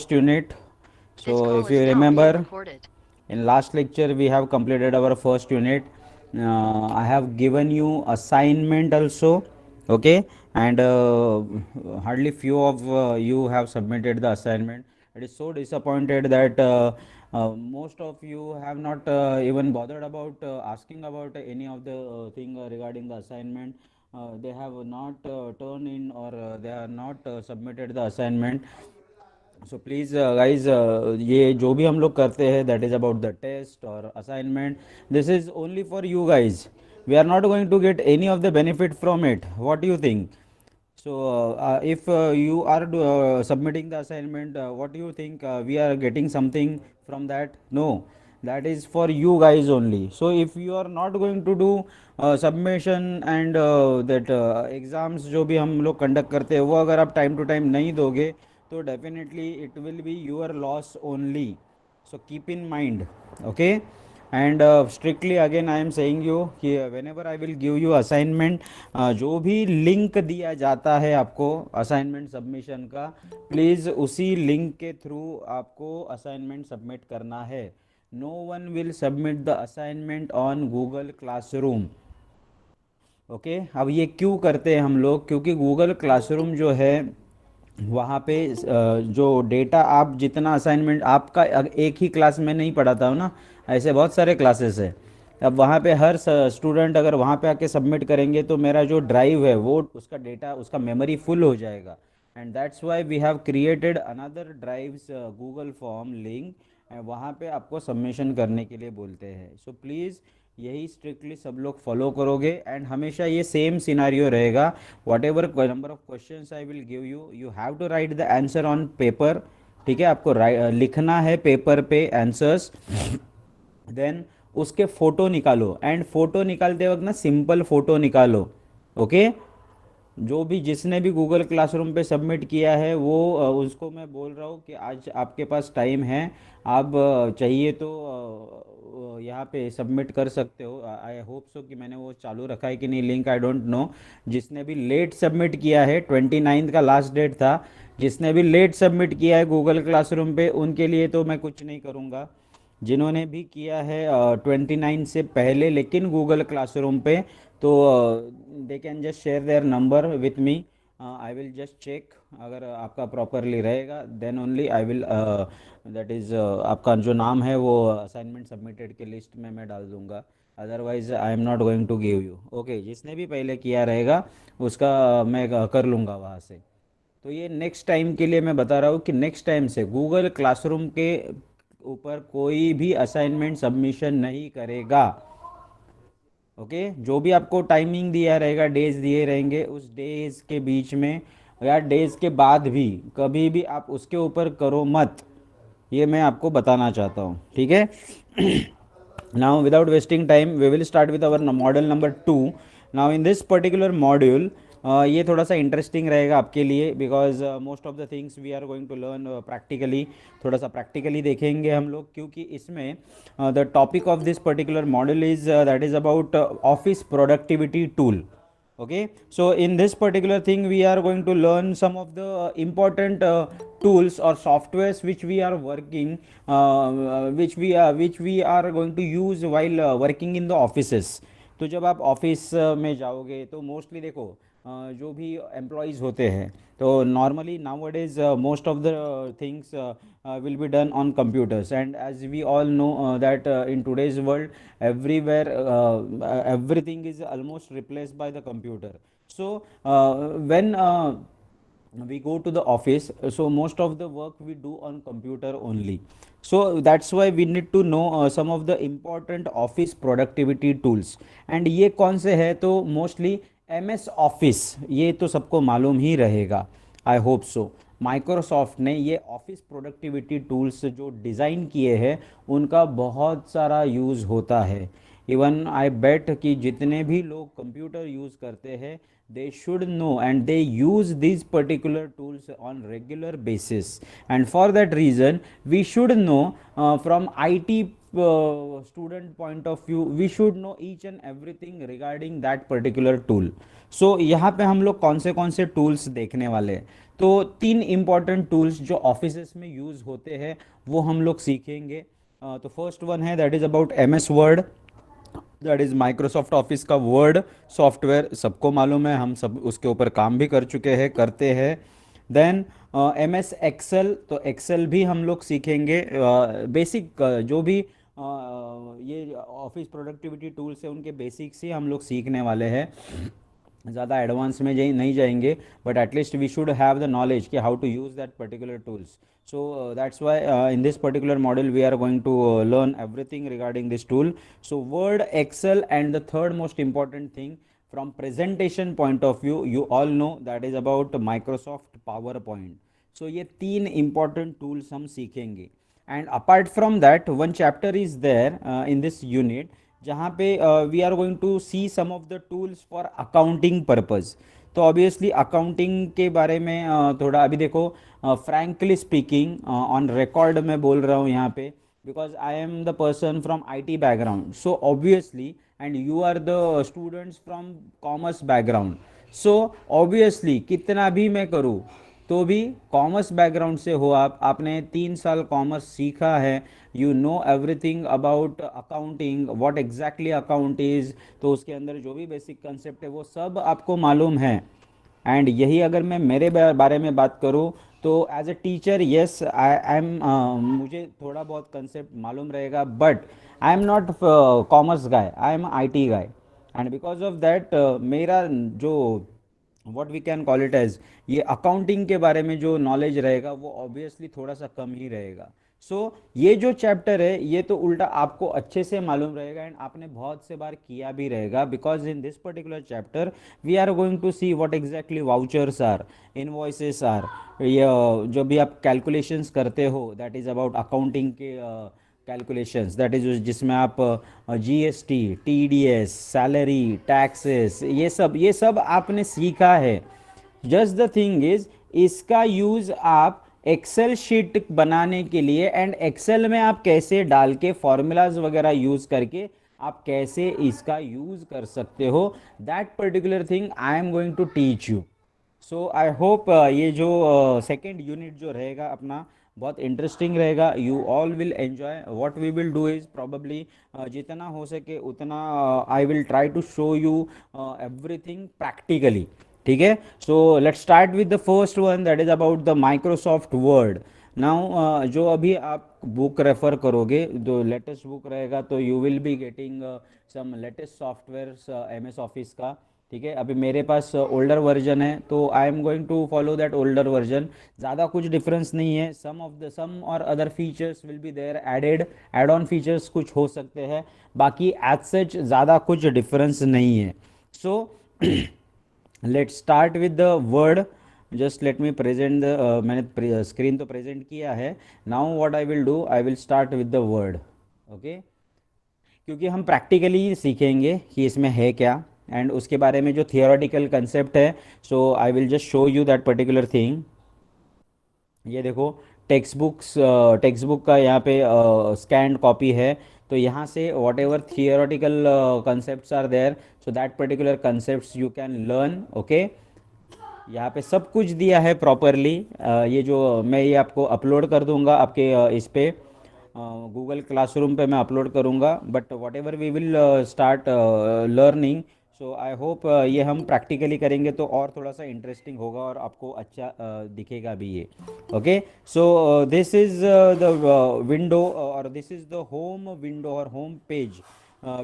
first unit. So if you remember, in last lecture we have completed our first unit. I have given you assignment also. Okay. And hardly few of you have submitted the assignment. It is so disappointed that most of you have not even bothered about asking about any of the thing regarding the assignment. They have not turned in, or they are not submitted the assignment. So please guys, ये जो भी हम लोग करते हैं that is about the test और assignment, this is only for you guys. We are not going to get any of the benefit from it. What you think? So if you are submitting the assignment, what do you think we are getting something from that? No, that is for you guys only. So if you are not going to do submission and that exams जो भी हम लोग conduct करते हैं वो अगर आप time to time नहीं दोगे तो definitely it will be your loss only. So keep in mind. Okay. And strictly again I am saying you कि whenever I will give you assignment, जो भी लिंक दिया जाता है आपको असाइनमेंट सबमिशन का, प्लीज़ उसी लिंक के थ्रू आपको असाइनमेंट सबमिट करना है. No one will submit the assignment on Google classroom. Okay. अब ये क्यों करते हैं हम लोग? क्योंकि गूगल क्लासरूम जो है वहाँ पे जो डेटा आप जितना असाइनमेंट आपका एक ही क्लास में नहीं पढ़ाता हूँ ना, ऐसे बहुत सारे क्लासेस है. अब वहाँ पे हर स्टूडेंट अगर वहाँ पे आके सबमिट करेंगे तो मेरा जो ड्राइव है वो उसका डेटा उसका मेमोरी फुल हो जाएगा. And that's why we have created another drives Google form link. वहाँ पे आपको सबमिशन करने के लिए बोलते हैं. सो प्लीज़ यही स्ट्रिक्टली सब लोग फॉलो करोगे एंड हमेशा ये सेम सिनारियो रहेगा. Whatever number of question I will give you, you have to write the answer on paper. ठीक है, आपको लिखना है पेपर पे आंसर्स. देन उसके फ़ोटो निकालो एंड फ़ोटो निकालते वक्त ना सिंपल फ़ोटो निकालो. ओके. जो भी जिसने भी गूगल क्लासरूम पे सबमिट किया है वो उसको मैं बोल रहा हूँ कि आज आपके पास टाइम है, आप चाहिए तो यहाँ पे सबमिट कर सकते हो. आई होप सो कि मैंने वो चालू रखा है कि नहीं लिंक, आई डोंट नो. जिसने भी लेट सबमिट किया है, 29 का लास्ट डेट था, जिसने भी लेट सबमिट किया है गूगल क्लासरूम पे उनके लिए तो मैं कुछ नहीं करूँगा. जिन्होंने भी किया है 29 से पहले लेकिन गूगल क्लासरूम पे, तो they can just share their number with me. I will just check. अगर आपका प्रॉपरली रहेगा then only I will, that is आपका जो नाम है वो असाइनमेंट सबमिटेड के लिस्ट में मैं डाल दूंगा. Otherwise I am not going to give you. Okay. जिसने भी पहले किया रहेगा उसका मैं कर लूँगा वहाँ से. तो ये नेक्स्ट टाइम के लिए मैं बता रहा हूँ कि नेक्स्ट टाइम से गूगल क्लासरूम के ऊपर कोई भी असाइनमेंट सबमिशन नहीं करेगा. ओके. जो भी आपको टाइमिंग दिया रहेगा, डेज दिए रहेंगे, उस डेज के बीच में या डेज के बाद भी कभी भी आप उसके ऊपर करो मत. ये मैं आपको बताना चाहता हूँ. ठीक है. Now without wasting time we will start with our module number 2. Now in this particular module ये थोड़ा सा इंटरेस्टिंग रहेगा आपके लिए because most of the things we are going to learn practically. थोड़ा सा प्रैक्टिकली देखेंगे हम लोग क्योंकि इसमें the topic of this particular module is that is about office productivity tool. Okay. So in this particular thing we are going to learn some of the important tools or softwares which we are working, which we are going to use while working in the offices. तो जब आप office में जाओगे तो mostly देखो जो भी employees होते हैं तो normally nowadays most of the things will be done on computers, and as we all know that in today's world everywhere everything is almost replaced by the computer. So when we go to the office, so most of the work we do on computer only. So that's why we need to know some of the important office productivity tools. And ये कौन से है? तो mostly MS office, ये तो सबको मालूम ही रहेगा. I hope so. माइक्रोसॉफ्ट ने ये ऑफिस प्रोडक्टिविटी टूल्स जो डिज़ाइन किए हैं उनका बहुत सारा यूज़ होता है. इवन आई बेट कि जितने भी लोग कंप्यूटर यूज़ करते हैं they should know and they use these particular tools on regular basis, and for that reason we should know from IT student point of view we should know each and everything regarding that particular tool. So यहाँ पे हम लोग कौन से tools देखने वाले हैं? तो तीन इंपॉर्टेंट टूल्स जो ऑफिसेस में यूज़ होते हैं वो हम लोग सीखेंगे। तो फर्स्ट वन है that is about M S word, that is Microsoft office का वर्ड सॉफ्टवेयर, सबको मालूम है, हम सब उसके ऊपर काम भी कर चुके हैं, करते हैं। देन एम एस एक्सेल, तो एक्सेल भी हम लोग सीखेंगे। बेसिक जो भी ये ऑफिस प्रोडक्टिविटी टूल्स है उनके बेसिक्स ही हम लोग सीखने वाले हैं, ज़्यादा एडवांस में नहीं जाएंगे, but at least we should have the knowledge कि how to use that particular tools. So that's why in this particular model we are going to learn everything regarding this tool. So Word, Excel, and the third most important thing from presentation point of view, you all know that is about Microsoft PowerPoint. So ये तीन important tools हम सीखेंगे। And apart from that, one chapter is there in this unit जहाँ पे we are going to see some of the tools for accounting purpose. तो obviously accounting के बारे में थोड़ा अभी देखो, फ्रैंकली स्पीकिंग ऑन रिकॉर्ड मैं बोल रहा हूँ यहाँ पे, because I am the person from IT background, so obviously and you are the students from commerce background, so obviously कितना भी मैं करूँ तो भी कॉमर्स बैकग्राउंड से हो आप, आपने 3 साल कॉमर्स सीखा है, you know everything about accounting, what exactly account is, तो उसके अंदर जो भी बेसिक कंसेप्ट है वो सब आपको मालूम है। एंड यही अगर मैं मेरे बारे में बात करूँ तो as a teacher yes I am, मुझे थोड़ा बहुत कंसेप्ट मालूम रहेगा, but I am not commerce guy, I am I T guy. And because of that मेरा जो what we can call it as ये अकाउंटिंग के बारे में जो नॉलेज रहेगा वो ऑब्वियसली थोड़ा सा कम ही रहेगा। सो ये जो चैप्टर है ये तो उल्टा आपको अच्छे से मालूम रहेगा एंड आपने बहुत से बार किया भी रहेगा, because in this particular chapter we are going to see what exactly vouchers are, invoices are, ये जो भी आप कैलकुलेशंस करते हो दैट इज़ अबाउट अकाउंटिंग के कैलकुलेशंस, दैट इज जिसमें आप जीएसटी, टीडीएस, सैलरी, टैक्सेस, ये सब आपने सीखा है। जस्ट द थिंग इज इसका यूज़ आप एक्सेल शीट बनाने के लिए एंड एक्सेल में आप कैसे डाल के फॉर्मूलाज वगैरह यूज़ करके आप कैसे इसका यूज़ कर सकते हो, that particular thing I am going to teach you. So I hope ये जो सेकेंड यूनिट जो रहेगा अपना बहुत इंटरेस्टिंग रहेगा, you all will enjoy. What we will do is probably जितना हो सके उतना I will try to show you everything practically, ठीक है। So let's start with the first one that is about the Microsoft word. Now जो अभी आप book refer करोगे जो लेटेस्ट बुक रहेगा तो you will be getting some latest software M S office का, ठीक है। अभी मेरे पास ओल्डर वर्जन है तो I am going to follow that older version, ज़्यादा कुछ डिफरेंस नहीं है, सम और other features will be there added, add on features कुछ हो सकते हैं, बाकी एज सच ज़्यादा कुछ डिफरेंस नहीं है। So let's start with the word, just let me present the, मैंने स्क्रीन तो प्रेजेंट किया है। Now what I will do, I will start with the word, okay, क्योंकि हम प्रैक्टिकली सीखेंगे कि इसमें है क्या एंड उसके बारे में जो थियोरेटिकल कंसेप्ट है, so I will just show you that particular thing. ये देखो टेक्स्ट बुक का यहाँ पे स्कैंड कॉपी है, तो यहाँ से whatever theoretical concept are there, so that particular concept you can learn, okay. यहाँ पे सब कुछ दिया है प्रॉपरली, ये जो मैं ये आपको अपलोड कर दूंगा आपके इस पे गूगल क्लासरूम पे मैं अपलोड करूँगा, but whatever we will start learning, so I hope ये हम प्रैक्टिकली करेंगे तो और थोड़ा सा इंटरेस्टिंग होगा और आपको अच्छा दिखेगा भी ये, okay. So this is the window और this is the home window और home page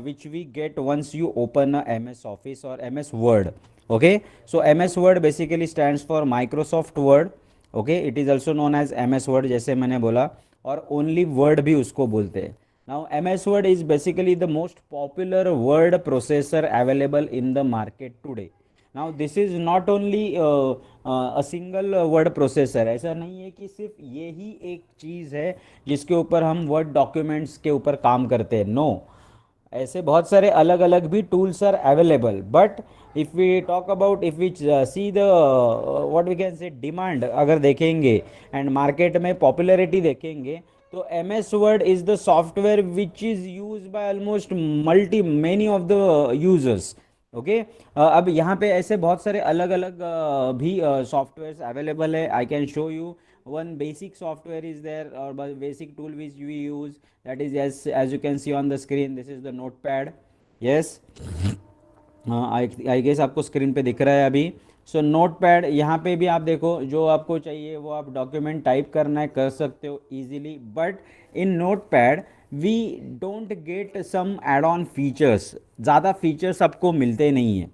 which we get once you open a MS Office or MS Word, okay. So MS Word basically stands for Microsoft Word, okay, it is also known as MS Word जैसे मैंने बोला, और only word भी उसको बोलते हैं। Now M S word is basically the most popular word processor available in the market today. Now this is not only a single word processor, ऐसा नहीं है कि सिर्फ ये ही एक चीज़ है जिसके ऊपर हम वर्ड डॉक्यूमेंट्स के ऊपर काम करते हैं, नो, ऐसे बहुत सारे अलग अलग भी tools are available, but if we talk about, if we see the what we can say demand अगर देखेंगे एंड मार्केट में पॉपुलैरिटी देखेंगे, तो M S word is the software which is use by almost multi many of the users, okay. अब यहाँ पे ऐसे बहुत सारे अलग अलग भी सॉफ्टवेयर अवेलेबल है। I can show you one basic software is there और basic tool which we use, that is as you can see on the screen, this is the notepad. Yes, I guess आपको screen पे दिख रहा है अभी। So note pad, यहाँ पे भी आप देखो, जो आपको चाहिए वो आप डॉक्यूमेंट टाइप करना है कर सकते हो easily, but in notepad we don't get some add on features, ज़्यादा फीचर्स आपको मिलते नहीं हैं।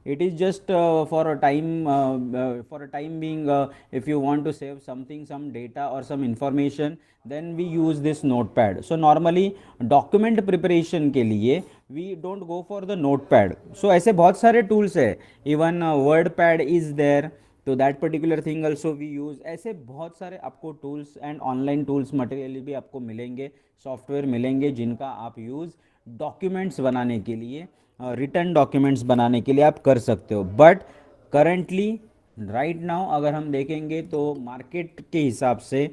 it is just for a time being, if you want to save something, some data or some information, then we use this notepad. So normally document preparation के लिए we don't go for the notepad. So ऐसे बहुत सारे tools है, even wordpad is there, तो that particular thing also we use. ऐसे बहुत सारे आपको tools and online tools material भी आपको मिलेंगे, सॉफ्टवेयर मिलेंगे जिनका आप यूज़ डॉक्यूमेंट्स बनाने के लिए, रिटर्न डॉक्यूमेंट्स बनाने के लिए आप कर सकते हो। बट करेंटली राइट नाउ अगर हम देखेंगे तो मार्केट के हिसाब से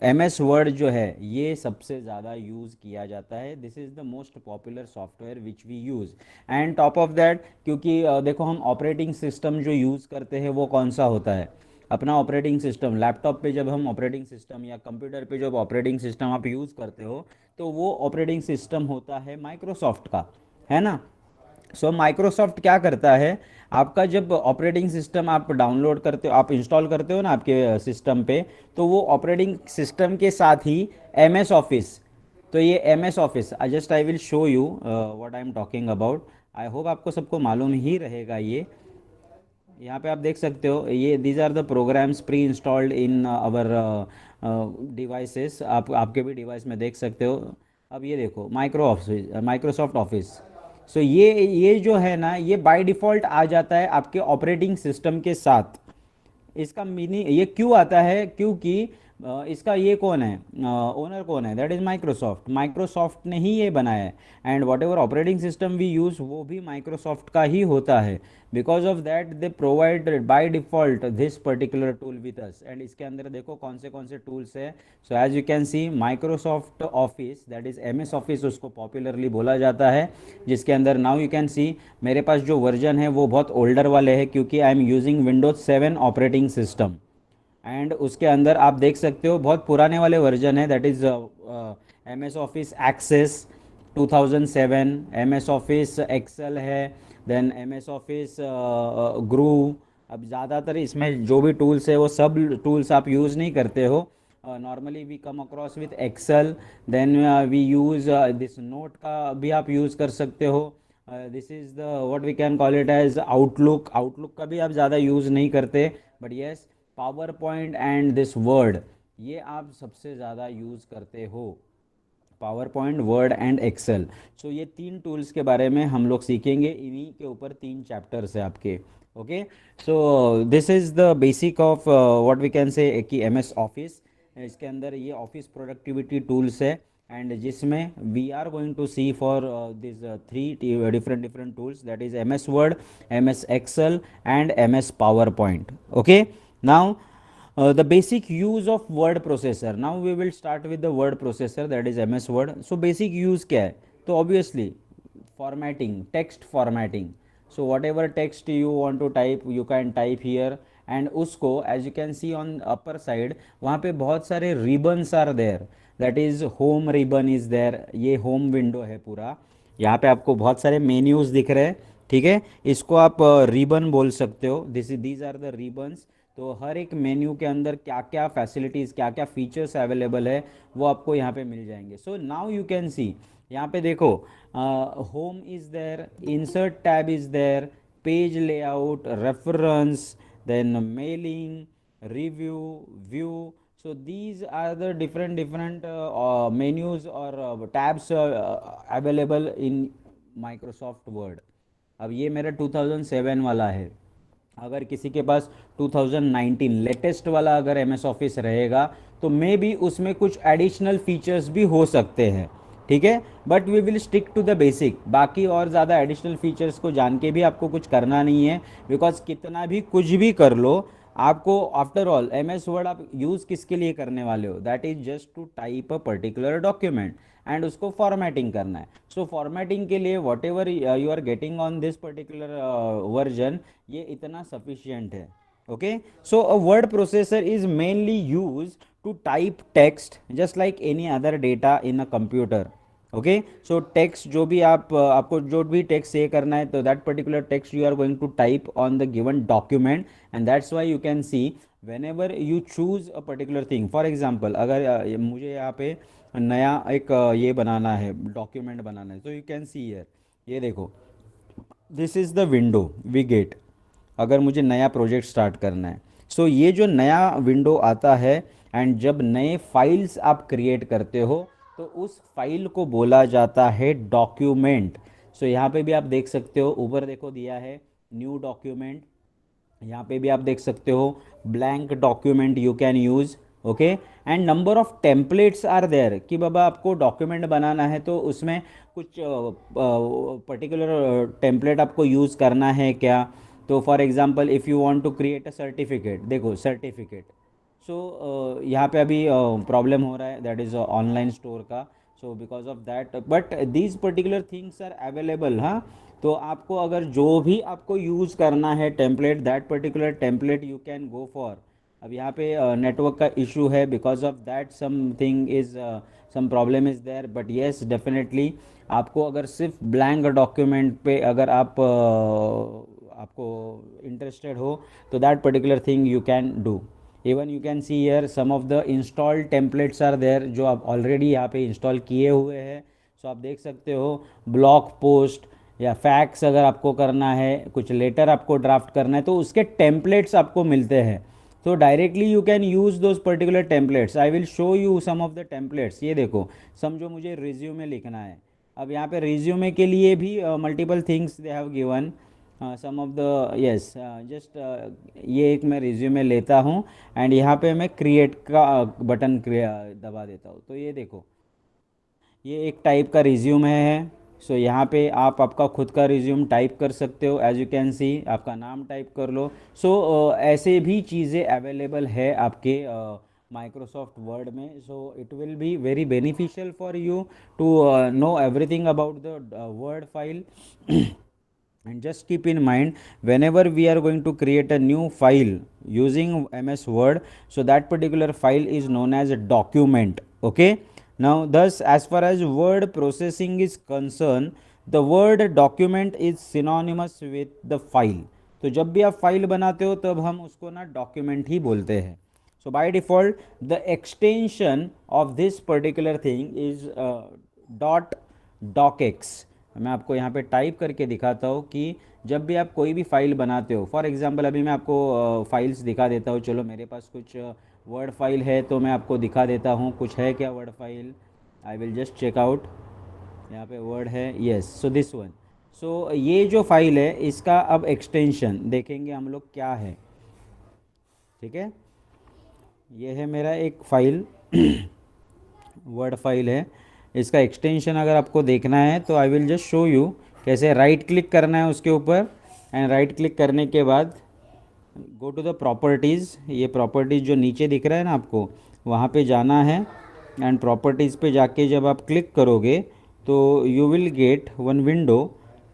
एम एस वर्ड जो है ये सबसे ज़्यादा यूज़ किया जाता है। This is the most popular software which we use. And top of that, क्योंकि देखो हम ऑपरेटिंग सिस्टम जो यूज़ करते हैं वो कौन सा होता है, अपना ऑपरेटिंग सिस्टम। लैपटॉप पे जब हम ऑपरेटिंग सिस्टम या कंप्यूटर पे जब ऑपरेटिंग सिस्टम आप यूज़ करते हो तो वो ऑपरेटिंग सिस्टम होता है माइक्रोसॉफ्ट का, है ना। सो माइक्रोसॉफ्ट क्या करता है, आपका जब ऑपरेटिंग सिस्टम आप डाउनलोड करते हो, आप इंस्टॉल करते हो ना आपके सिस्टम पे, तो वो ऑपरेटिंग सिस्टम के साथ ही एम एस ऑफिस, तो ये M S office just I will show you what I am talking about. I hope आपको सबको मालूम ही रहेगा ये। यहाँ पे आप देख सकते हो ये these are the programs pre installed in our devices, आप आपके भी डिवाइस में देख सकते हो। अब ये देखो माइक्रोसॉफ्ट ऑफिस। सो ये जो है ना, ये बाय डिफ़ॉल्ट आ जाता है आपके ऑपरेटिंग सिस्टम के साथ। इसका मीनिंग ये क्यों आता है, क्योंकि इसका ये कौन है, ओनर कौन है, दैट इज़ माइक्रोसॉफ्ट। माइक्रोसॉफ्ट ने ही ये बनाया है and whatever operating system we use वो भी माइक्रोसॉफ्ट का ही होता है। Because of that they provide by default this particular tool with us. And इसके अंदर देखो कौन से टूल्स है। So as you can see Microsoft office, that is M S office उसको पॉपुलरली बोला जाता है, जिसके अंदर नाउ यू कैन सी मेरे पास जो वर्जन है वो बहुत ओल्डर वाले हैं, क्योंकि I am using Windows 7 operating system. And उसके अंदर आप देख सकते हो बहुत पुराने वाले वर्जन है, that is M S office access 2007, M S office excel है, then M S office groove. अब ज़्यादातर इसमें जो भी टूल्स है वो सब टूल्स आप यूज़ नहीं करते हो। Normally we come across with Excel, then we use this note का भी आप यूज़ कर सकते हो। This is the what we can call it as Outlook. Outlook का भी आप ज़्यादा यूज़ नहीं करते, but yes PowerPoint and this Word ये आप सबसे ज़्यादा यूज़ करते हो, PowerPoint, Word and Excel. So ये तीन टूल्स के बारे में हम लोग सीखेंगे, इन्हीं के ऊपर 3 चैप्टर्स है आपके। Okay, so this is the basic of what we can say कि एम एस ऑफिस। इसके अंदर ये ऑफिस प्रोडक्टिविटी टूल्स है एंड जिसमें we are going to see for this 3 different tools, that is M S word, M S excel and M S PowerPoint. Okay, now the basic use of word processor. Now we will start with the word processor, that is ms word. So basic use क्या है, तो obviously formatting, text formatting. So whatever text you want to type you can type here, and उसको as you can see on upper side वहाँ पे बहुत सारे ribbons are there, that is home ribbon is there, ये home window है पूरा। यहाँ पे आपको बहुत सारे मेन्यूज़ दिख रहे हैं, ठीक है, इसको आप रिबन बोल सकते हो। These are the ribbons. तो हर एक मेन्यू के अंदर क्या क्या फैसिलिटीज़, क्या क्या फीचर्स अवेलेबल है वो आपको यहाँ पे मिल जाएंगे। So now you can see, यहाँ पे देखो home is there, insert tab is there, page layout, reference, then mailing, review, view. So these are the different menus or tabs available in Microsoft Word. अब ये मेरा 2007 वाला है, अगर किसी के पास 2019 लेटेस्ट वाला अगर एम एस ऑफिस रहेगा तो मे बी उसमें कुछ एडिशनल फीचर्स भी हो सकते हैं, ठीक है, but we will stick to the basic. बाकी और ज़्यादा एडिशनल फीचर्स को जान के भी आपको कुछ करना नहीं है, बिकॉज कितना भी कुछ भी कर लो आपको after all M S word आप यूज़ किसके लिए करने वाले हो, that is just to type a particular document and उसको फॉर्मेटिंग करना है. सो फॉर्मेटिंग के लिए whatever you are getting on this particular version, ये इतना सफिशियंट है. Okay, so a word processor is mainly use to type text just like any other data in a computer. Okay, so text जो भी आपको जो भी text से करना है, तो that particular text you are going to type on the given document, and that's why you can see whenever you choose a particular thing. For example, अगर मुझे यहाँ पे नया एक ये बनाना है, डॉक्यूमेंट बनाना है, तो यू कैन सी हियर, ये देखो, this is the window we get अगर मुझे नया प्रोजेक्ट स्टार्ट करना है. सो ये जो नया विंडो आता है, एंड जब नए फाइल्स आप क्रिएट करते हो, तो उस फाइल को बोला जाता है डॉक्यूमेंट. सो यहाँ पे भी आप देख सकते हो, ऊपर देखो दिया है न्यू डॉक्यूमेंट, यहाँ पे भी आप देख सकते हो blank document you can use. Okay, and number of templates are there, कि बाबा आपको डॉक्यूमेंट बनाना है तो उसमें कुछ पर्टिकुलर टेम्पलेट आपको यूज़ करना है क्या. तो for example if you want to create a certificate, देखो सर्टिफिकेट. सो यहाँ पे अभी प्रॉब्लम हो रहा है, दैट इज़ ऑनलाइन स्टोर का. So because of that, but these particular things are available. हाँ, तो आपको अगर जो भी आपको यूज़ करना है template, that particular template you can go for. अब यहाँ पे नेटवर्क का इशू है, because of that something is some problem is there, but yes definitely आपको अगर सिर्फ ब्लैंक डॉक्यूमेंट पे अगर आपको इंटरेस्टेड हो, तो that particular thing you can do. Even you can see here some of the installed templates are there, जो आप ऑलरेडी यहाँ पे इंस्टॉल किए हुए हैं. सो आप देख सकते हो ब्लॉग पोस्ट या फैक्स अगर आपको करना है, कुछ लेटर आपको ड्राफ्ट करना है, तो उसके टेम्पलेट्स आपको मिलते हैं. तो directly you can use those particular templates. I will show you some of the templates. ये देखो, समझो मुझे रिज्यूमे लिखना है. अब यहाँ पे रिज्यूमे के लिए भी multiple things they have given, some of the yes, just ये एक मैं रिज्यूमे लेता हूँ, एंड यहाँ पे मैं क्रिएट का बटन दबा देता हूँ. तो ये देखो, ये एक टाइप का रिज्यूम है. सो यहाँ पे आप आपका खुद का रिज्यूम टाइप कर सकते हो, एज यू कैन सी आपका नाम टाइप कर लो. सो ऐसे भी चीज़ें अवेलेबल है आपके माइक्रोसॉफ्ट वर्ड में. So it will be very beneficial for you to know everything about the word file. And just keep in mind, whenever we are going to create a new file using MS Word, so that particular file is known as a document. Okay, now thus as far as word processing is concerned, the word document is synonymous with the file. तो जब भी आप file बनाते हो तब हम उसको ना डॉक्यूमेंट ही बोलते हैं. So by default the extension of this particular thing is dot docx. मैं आपको यहाँ पे टाइप करके दिखाता हूँ कि जब भी आप कोई भी फाइल बनाते हो, फॉर एग्जांपल अभी मैं आपको फाइल्स दिखा देता हूँ. चलो मेरे पास कुछ वर्ड फाइल है तो मैं आपको दिखा देता हूँ कुछ है क्या word file. I will just check out. यहाँ पे वर्ड है, yes, so this one. So ये जो फाइल है इसका अब एक्सटेंशन देखेंगे हम लोग क्या है. ठीक है, ये है मेरा एक फाइल वर्ड फाइल है. इसका एक्सटेंशन अगर आपको देखना है तो आई विल जस्ट शो यू कैसे. राइट क्लिक करना है उसके ऊपर, एंड राइट क्लिक करने के बाद गो टू द प्रॉपर्टीज़. ये प्रॉपर्टीज़ जो नीचे दिख रहा है ना आपको, वहाँ पे जाना है, एंड प्रॉपर्टीज़ पे जाके जब आप क्लिक करोगे तो you will get one window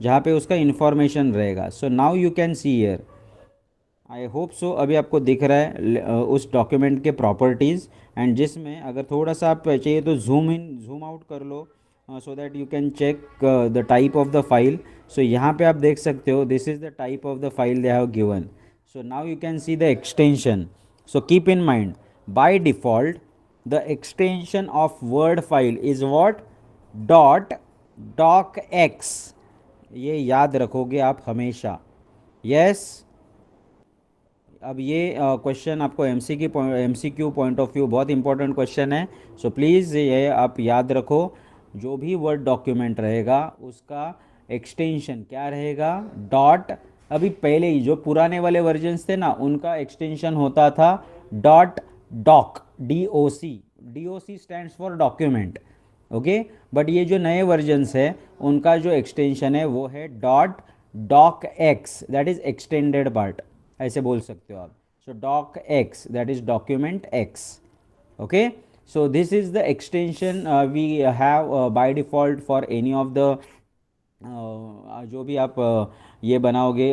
जहाँ पे उसका इन्फॉर्मेशन रहेगा. सो now you can see here, I hope so अभी आपको दिख रहा है उस डॉक्यूमेंट के प्रॉपर्टीज़, एंड जिसमें अगर थोड़ा सा आप चाहिए तो जूम इन जूम आउट कर लो, so that you can check the type of the file. So यहाँ पे आप देख सकते हो this is the type of the file they have given. So now you can see the extension. So keep in mind, by default the extension of Word file is what, dot doc x. ये याद रखोगे आप हमेशा. Yes, अब ये question आपको MCQ point of view बहुत important question है. सो प्लीज़ ये आप याद रखो, जो भी वर्ड डॉक्यूमेंट रहेगा उसका एक्सटेंशन क्या रहेगा, डॉट. अभी पहले ही जो पुराने वाले वर्जन्स थे ना, उनका एक्सटेंशन होता था dot doc, DOC stands for document. Okay, but ये जो नए वर्जन्स है उनका जो एक्सटेंशन है वो है dot doc x, that is extended part, ऐसे बोल सकते हो आप. So doc X, that is document X. Okay, so this is the extension we have by default for any of the जो भी आप ये बनाओगे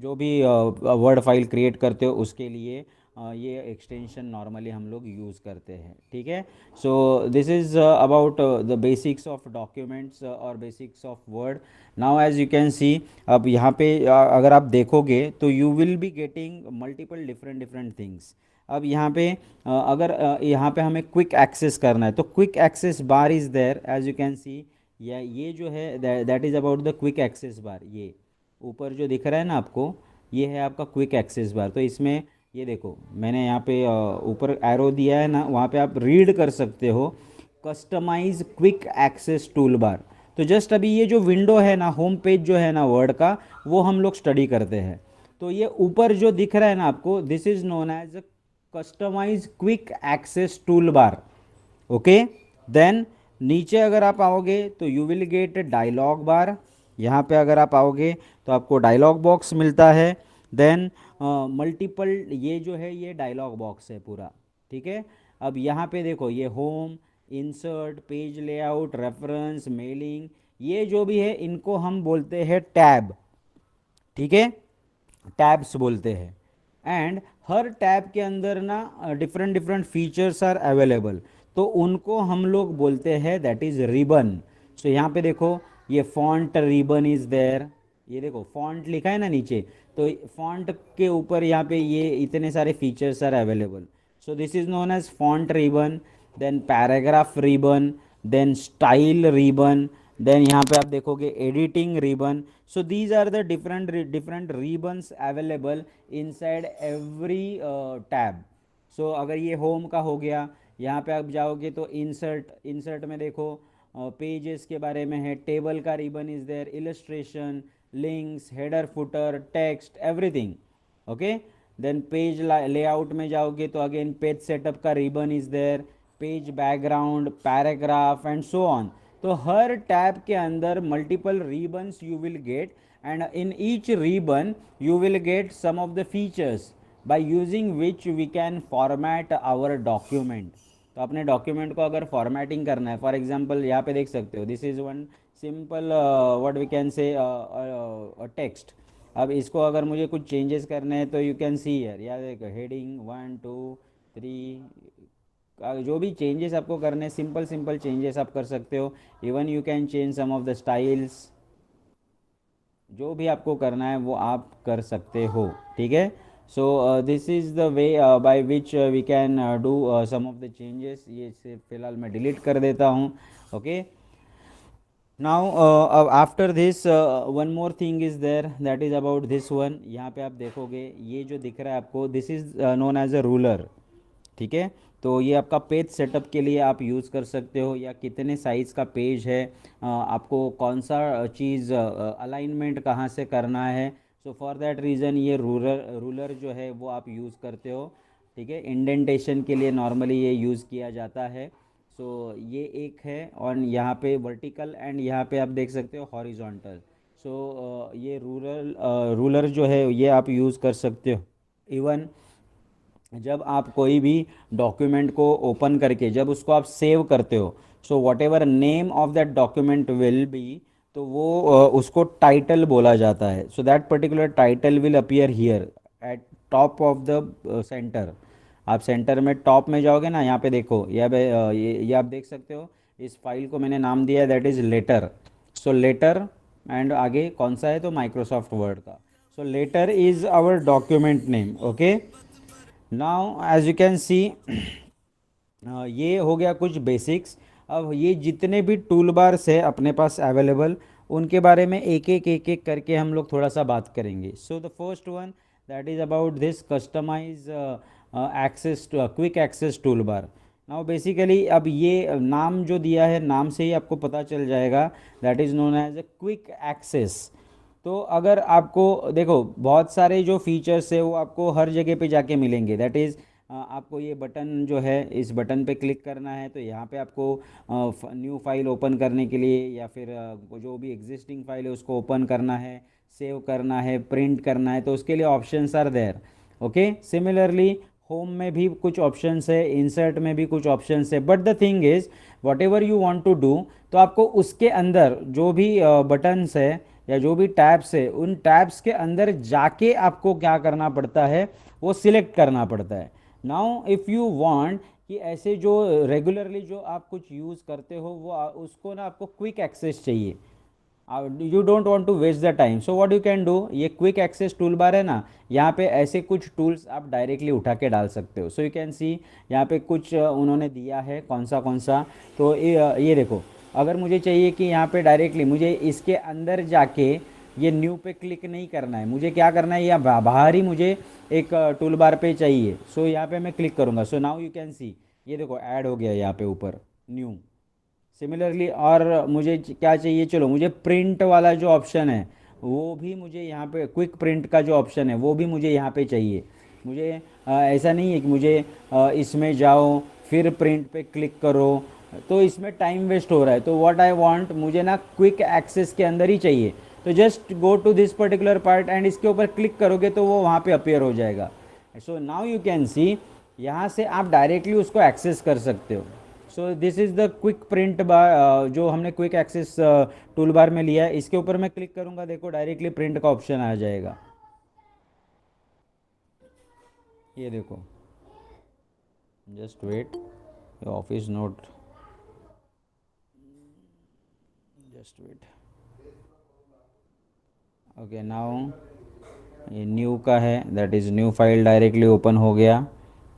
जो भी वर्ड फाइल क्रिएट करते हो उसके लिए ये एक्सटेंशन नॉर्मली हम लोग यूज़ करते हैं, ठीक है. So this is about the basics of documents और basics of Word. Now as you can see, अब यहाँ पे अगर आप देखोगे तो you will be getting multiple different different things. अब यहाँ पे अगर यहाँ पे हमें क्विक एक्सेस करना है तो quick access bar is there as you can see. या ये जो है that is about the quick access bar. ये ऊपर जो दिख रहा है ना आपको, ये है आपका क्विक एक्सेस बार. तो इसमें ये देखो मैंने यहाँ पे ऊपर एरो दिया है ना, वहाँ पे आप रीड कर सकते हो customize quick access tool bar. तो जस्ट अभी ये जो विंडो है ना, होम पेज जो है ना वर्ड का, वो हम लोग स्टडी करते हैं. तो ये ऊपर जो दिख रहा है ना आपको, this is known as customize quick access tool bar. Okay, then नीचे अगर आप आओगे तो you will get dialog bar. यहाँ पे अगर आप आओगे तो आपको डायलॉग बॉक्स मिलता है. देन मल्टीपल, ये जो है ये डायलॉग बॉक्स है पूरा, ठीक है. अब यहाँ पे देखो ये home, insert, page layout, reference, mailing, ये जो भी है इनको हम बोलते हैं टैब, ठीक है, टैब्स बोलते हैं. एंड हर टैब के अंदर ना different different features are available, तो उनको हम लोग बोलते हैं दैट इज़ रिबन. सो यहाँ पे देखो ये फॉन्ट रिबन इज़ देयर. ये देखो फॉन्ट लिखा है ना नीचे, तो फॉन्ट के ऊपर यहाँ पे ये इतने सारे features are available. So this is known as font ribbon. Then paragraph ribbon, then style ribbon, then यहाँ पे आप देखोगे editing ribbon. So these are the different different ribbons available inside every tab. So अगर ये home का हो गया, यहाँ पे आप जाओगे तो इंसर्ट, इंसर्ट में देखो पेजेस के बारे में है, टेबल का ribbon is there, illustration, links, header, footer, text, everything. Okay, then page layout में जाओगे तो अगेन पेज सेटअप का ribbon is there, page background, paragraph and so on. तो हर टैब के अंदर multiple ribbons you will get, and in each ribbon you will get some of the features by using which we can format our document. तो अपने document को अगर formatting करना है, फॉर एग्जांपल यहाँ पे देख सकते हो, this is one simple what we can say text. अब इसको अगर मुझे कुछ चेंजेस करने हैं तो यू कैन सी हियर, या देखो हेडिंग 1 2 3, जो भी चेंजेस आपको करने हैं, सिंपल सिंपल चेंजेस आप कर सकते हो. Even you can change some of the styles, जो भी आपको करना है वो आप कर सकते हो, ठीक है. So this is the way by which we can do some of the changes. ये से फिलहाल मैं डिलीट कर देता हूँ. Okay, now after this one more thing is there, that is about this one. यहाँ पे आप देखोगे ये जो दिख रहा है आपको, this is known as a ruler, ठीक है. तो ये आपका पेज सेटअप के लिए आप यूज़ कर सकते हो, या कितने साइज़ का पेज है, आपको कौन सा चीज़ अलाइनमेंट कहाँ से करना है. सो फॉर दैट रीज़न ये रूलर जो है वो आप यूज़ करते हो, ठीक है. इंडेंटेशन के लिए नॉर्मली ये यूज़ किया जाता है. सो ये एक है, और यहाँ पे वर्टिकल एंड यहाँ पे आप देख सकते हो हॉरिजॉन्टल. सो ये रूलर जो है ये आप यूज़ कर सकते हो. इवन जब आप कोई भी डॉक्यूमेंट को ओपन करके जब उसको आप सेव करते हो, so what ever name of that document will B, तो वो उसको टाइटल बोला जाता है. सो that particular title will appear here eight top of the centre. आप सेंटर में टॉप में जाओगे ना, यहाँ पे देखो ये आप देख सकते हो, इस फाइल को मैंने नाम दिया है that is letter. So letter, and आगे कौन सा है तो माइक्रोसॉफ्ट वर्ड का. So letter is our document name. Okay, now as you can see ये हो गया कुछ बेसिक्स. अब ये जितने भी टूल बार्स है अपने पास अवेलेबल, उनके बारे में एक एक करके हम लोग थोड़ा सा बात करेंगे. So the first one that is about this customize access quick access tool bar. Now basically अब ये नाम जो दिया है, नाम से ही आपको पता चल जाएगा that is known as a quick access. तो अगर आपको देखो बहुत सारे जो फीचर्स है वो आपको हर जगह पे जाके मिलेंगे. दैट इज़ आपको ये बटन जो है, इस बटन पे क्लिक करना है तो यहाँ पे आपको न्यू फाइल ओपन करने के लिए, या फिर जो भी एग्जिस्टिंग फाइल है उसको ओपन करना है, सेव करना है, प्रिंट करना है, तो उसके लिए options are there. Okay. Similarly home में भी कुछ ऑप्शंस है, इंसर्ट में भी कुछ ऑप्शंस है, but the thing is whatever you want to do, तो आपको उसके अंदर जो भी बटन्स है या जो भी टैब्स है, उन टैब्स के अंदर जाके आपको क्या करना पड़ता है, वो सिलेक्ट करना पड़ता है। नाउ इफ़ यू वांट कि ऐसे जो रेगुलरली जो आप कुछ यूज़ करते हो वो उसको ना आपको क्विक एक्सेस चाहिए, you don't want to waste the time, so what you can do, ये क्विक एक्सेस टूल बार है ना, यहाँ पे ऐसे कुछ टूल्स आप डायरेक्टली उठा के डाल सकते हो। सो यू कैन सी यहाँ पे कुछ उन्होंने दिया है कौन सा। तो ये देखो, अगर मुझे चाहिए कि यहाँ पे डायरेक्टली मुझे इसके अंदर जाके ये न्यू पे क्लिक नहीं करना है, मुझे क्या करना है, या बाहर ही मुझे एक टूल बार पे चाहिए। सो यहाँ पे मैं क्लिक करूँगा, सो नाउ यू कैन सी ये देखो ऐड हो गया यहाँ पे ऊपर न्यू। सिमिलरली और मुझे क्या चाहिए, चलो मुझे प्रिंट वाला जो ऑप्शन है वो भी मुझे यहाँ पे, क्विक प्रिंट का जो ऑप्शन है वो भी मुझे यहाँ पे चाहिए। मुझे ऐसा नहीं है कि मुझे इसमें जाओ फिर प्रिंट पे क्लिक करो, तो इसमें टाइम वेस्ट हो रहा है। तो व्हाट आई वांट, मुझे ना क्विक एक्सेस के अंदर ही चाहिए। तो just go to this particular part and इसके ऊपर क्लिक करोगे तो वो वहाँ पे अपीयर हो जाएगा। So now you can see यहाँ से आप डायरेक्टली उसको एक्सेस कर सकते हो। So this is the quick print bar जो हमने क्विक एक्सेस टूल बार में लिया है। इसके ऊपर मैं क्लिक करूँगा, देखो डायरेक्टली प्रिंट का ऑप्शन आ जाएगा, ये देखो। Just wait, office note, just wait. Okay now ये न्यू का है, that is new file directly open हो गया।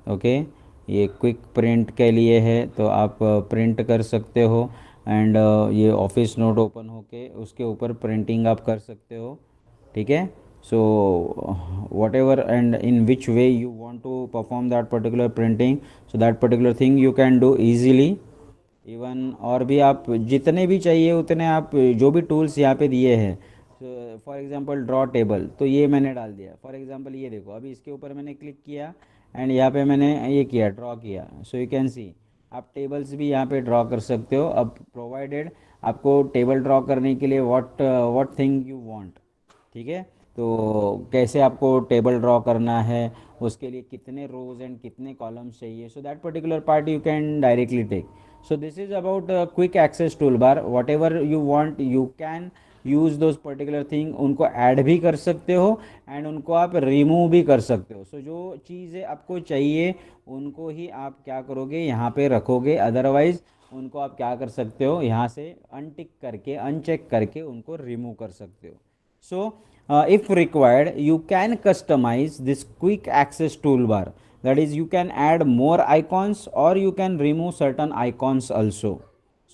ओके ये क्विक प्रिंट के लिए है तो आप प्रिंट कर सकते हो, एंड ये ऑफिस नोट ओपन होके उसके ऊपर प्रिंटिंग आप कर सकते हो, ठीक है। So whatever and in which way you want to perform that particular printing, so that particular thing you can do easily even. और भी आप जितने भी चाहिए उतने आप जो भी टूल्स यहाँ पे दिए हैं, फॉर एग्जांपल ड्रॉ टेबल, तो ये मैंने डाल दिया फॉर एग्जांपल। ये देखो अभी इसके ऊपर मैंने क्लिक किया एंड यहाँ पे मैंने ये किया, ड्रॉ किया। सो यू कैन सी आप टेबल्स भी यहाँ पे ड्रॉ कर सकते हो। अब प्रोवाइडेड आपको टेबल ड्रॉ करने के लिए what what thing you want, ठीक है। तो कैसे आपको टेबल ड्रॉ करना है, उसके लिए कितने रोज एंड कितने कॉलम्स चाहिए, so that particular part you can directly take. So this is about quick access tool bar, whatever you want you can use those particular thing, उनको ऐड भी कर सकते हो एंड उनको आप रिमूव भी कर सकते हो। सो जो चीज़ें आपको चाहिए उनको ही आप क्या करोगे, यहाँ पे रखोगे, अदरवाइज उनको आप क्या कर सकते हो, यहाँ से अनटिक करके अनचेक करके उनको रिमूव कर सकते हो। So, if required, you can customize this quick access toolbar. That is, you can add more icons or you can remove certain icons also.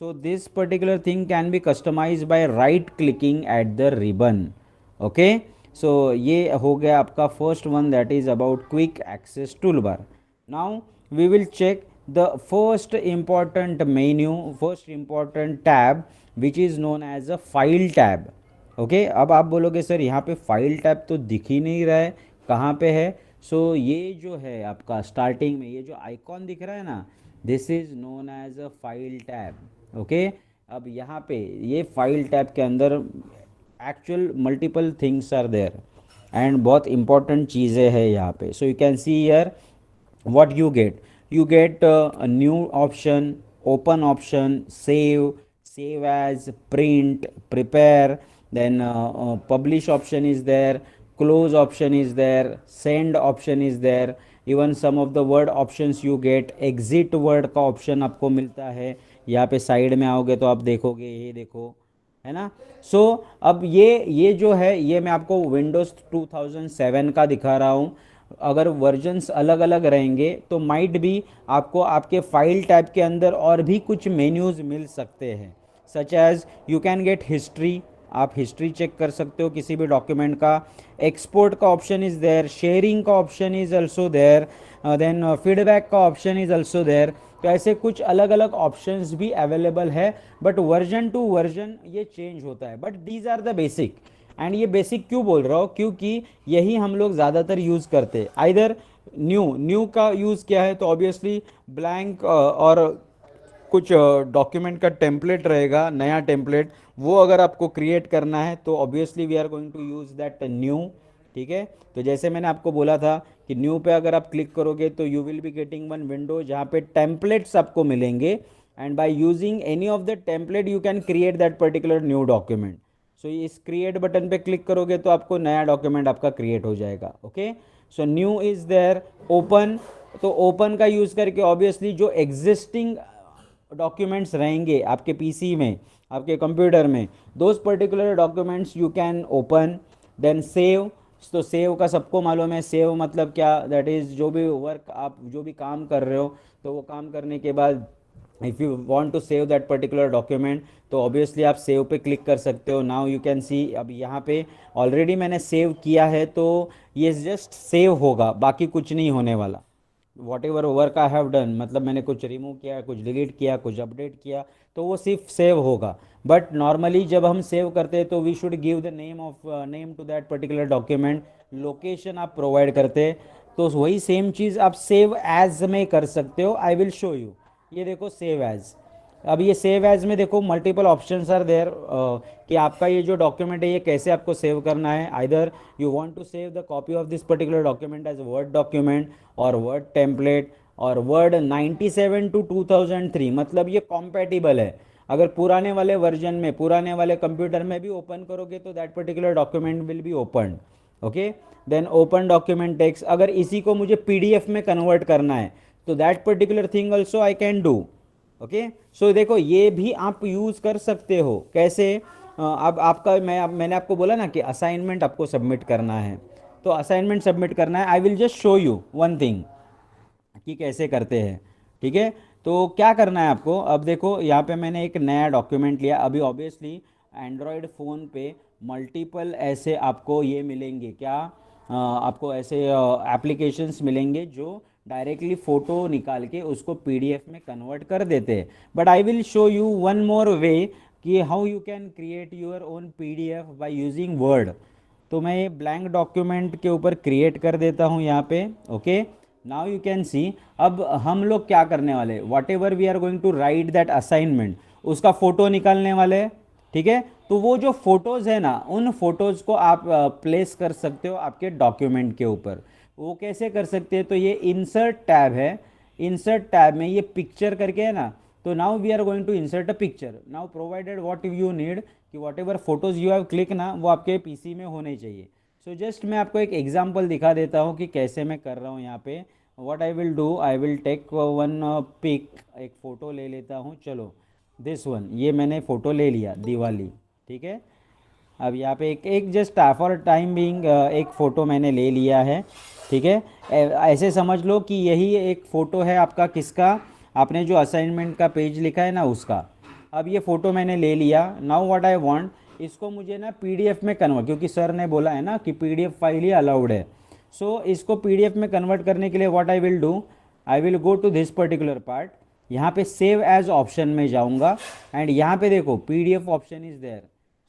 So, this particular thing can be customized by right clicking at the ribbon. Okay. So, ये हो गया आपका first one, that is about quick access toolbar. Now, we will check the first important menu, first important tab, which is known as a file tab. Okay अब आप बोलोगे sir यहाँ पे file tab तो दिख ही नहीं रहा है, कहाँ पे है। सो ये जो है आपका स्टार्टिंग में ये जो आइकॉन दिख रहा है ना, this is known as a file tab. Okay अब यहाँ पे ये फाइल टैब के अंदर actual multiple things are there and बहुत इंपॉर्टेंट चीज़ें हैं यहाँ पे। So you can see here what you get a new option, open option, save as, print, prepare, then publish option is there, close option is there, send option is there, even some of the word options you get, exit word का option आपको मिलता है। यहाँ पे side में आओगे तो आप देखोगे, ये देखो है ना। सो अब ये जो है ये मैं आपको विंडोज़ 2007 का दिखा रहा हूँ। अगर वर्जन्स अलग अलग रहेंगे तो माइट भी आपको आपके फाइल टाइप के अंदर और भी कुछ मेन्यूज़ मिल सकते हैं, such as you can get history, आप हिस्ट्री चेक कर सकते हो किसी भी डॉक्यूमेंट का, एक्सपोर्ट का ऑप्शन इज़ देयर, शेयरिंग का option is also there, then feedback का ऑप्शन इज़ ऑल्सो देयर। तो ऐसे कुछ अलग अलग ऑप्शंस भी अवेलेबल है, बट वर्जन टू वर्जन ये चेंज होता है, but these are the basic. And ये बेसिक क्यों बोल रहा हूँ, क्योंकि यही हम लोग ज़्यादातर यूज़ करते हैं। आइदर न्यू का यूज़ किया है तो ऑब्वियसली ब्लैंक और कुछ डॉक्यूमेंट का टेम्पलेट रहेगा, नया टेम्पलेट, वो अगर आपको क्रिएट करना है तो obviously we are going to use that new, ठीक है। तो जैसे मैंने आपको बोला था कि न्यू पे अगर आप क्लिक करोगे तो you will be getting one window जहाँ पे टेम्पलेट्स आपको मिलेंगे, and by using any of the template you can create that particular new document. So इस क्रिएट बटन पे क्लिक करोगे तो आपको नया डॉक्यूमेंट आपका क्रिएट हो जाएगा। Okay, so new is there, open, तो ओपन का यूज़ करके ऑब्वियसली जो एग्जिस्टिंग डॉक्यूमेंट्स रहेंगे आपके पीसी में, आपके कंप्यूटर में, those particular documents you can open. Then save, तो सेव का सबको मालूम है, सेव मतलब क्या, दैट इज़ जो भी वर्क आप जो भी काम कर रहे हो, तो वो काम करने के बाद if you want to save that particular document तो ऑब्वियसली आप सेव पे क्लिक कर सकते हो। नाउ यू कैन सी, अब यहाँ पे ऑलरेडी मैंने सेव किया है तो ये जस्ट सेव होगा, बाकी कुछ नहीं होने वाला। What ever work I have done, मतलब मैंने कुछ रिमूव किया, कुछ डिलीट किया, कुछ अपडेट किया, तो वो सिर्फ सेव होगा। बट नॉर्मली जब हम सेव करते हैं तो we should give the name of name to that particular document, location आप प्रोवाइड करते हैं, तो वही सेम चीज़ आप सेव एज में कर सकते हो। आई विल शो यू, ये देखो सेव एज। अब ये सेव एज में देखो मल्टीपल ऑप्शंस आर देयर कि आपका ये जो डॉक्यूमेंट है ये कैसे आपको सेव करना है। Either you want to save the copy of this particular document as word document और वर्ड टेम्पलेट और वर्ड 97 टू 2003, मतलब ये कॉम्पेटिबल है। अगर पुराने वाले वर्जन में, पुराने वाले कंप्यूटर में भी ओपन करोगे तो that particular document will be open. Okay, then open document text, अगर इसी को मुझे पीडीएफ में कन्वर्ट करना है तो that particular thing also I can do. Okay, so देखो ये भी आप यूज़ कर सकते हो कैसे। अब आपका मैंने आपको बोला ना कि असाइनमेंट आपको सबमिट करना है, तो असाइनमेंट सबमिट करना है, आई will just show you one thing कि कैसे करते हैं। ठीक है, तो क्या करना है आपको, अब देखो यहाँ पे मैंने एक नया डॉक्यूमेंट लिया। अभी ऑब्वियसली एंड्रॉयड फ़ोन पे मल्टीपल ऐसे आपको ये मिलेंगे क्या, आपको ऐसे एप्लीकेशंस मिलेंगे जो डायरेक्टली फ़ोटो निकाल के उसको पीडीएफ में कन्वर्ट कर देते हैं। But I will show you one more way कि how you can create your own PDF by using Word. तो मैं ये ब्लैंक डॉक्यूमेंट के ऊपर क्रिएट कर देता हूँ यहाँ पे। Okay, now you can see, अब हम लोग क्या करने वाले, whatever we are going to write that assignment, उसका फ़ोटो निकालने वाले हैं। ठीक है, तो वो जो फोटोज़ है ना, उन फोटोज़ को आप प्लेस कर सकते हो आपके डॉक्यूमेंट के ऊपर। वो कैसे कर सकते हैं, तो ये इंसर्ट टैब है, इंसर्ट टैब में ये पिक्चर करके है ना, तो now we are going to insert a picture. Now provided what you need कि whatever photos you have click ना, वो आपके पीसी में होने चाहिए। सो जस्ट मैं आपको एक एग्जांपल दिखा देता हूँ कि कैसे मैं कर रहा हूँ यहाँ पे। What I will do, I will take one pic, एक फ़ोटो ले लेता हूँ, चलो दिस वन, ये मैंने फ़ोटो ले लिया दिवाली। ठीक है, अब यहाँ पे एक एक जस्ट फॉर टाइम बीइंग एक फ़ोटो मैंने ले लिया है। ठीक है, ऐसे समझ लो कि यही एक फ़ोटो है आपका, किसका, आपने जो असाइनमेंट का पेज लिखा है ना उसका। अब ये फ़ोटो मैंने ले लिया। नाउ व्हाट आई वांट, इसको मुझे ना पीडीएफ में कन्वर्ट, क्योंकि सर ने बोला है ना कि पीडीएफ फाइल ही अलाउड है। सो इसको पीडीएफ में कन्वर्ट करने के लिए what I will do, I will go to this particular part, यहाँ पे सेव एज ऑप्शन में जाऊँगा, एंड यहाँ पे देखो पीडीएफ ऑप्शन इज़ देयर।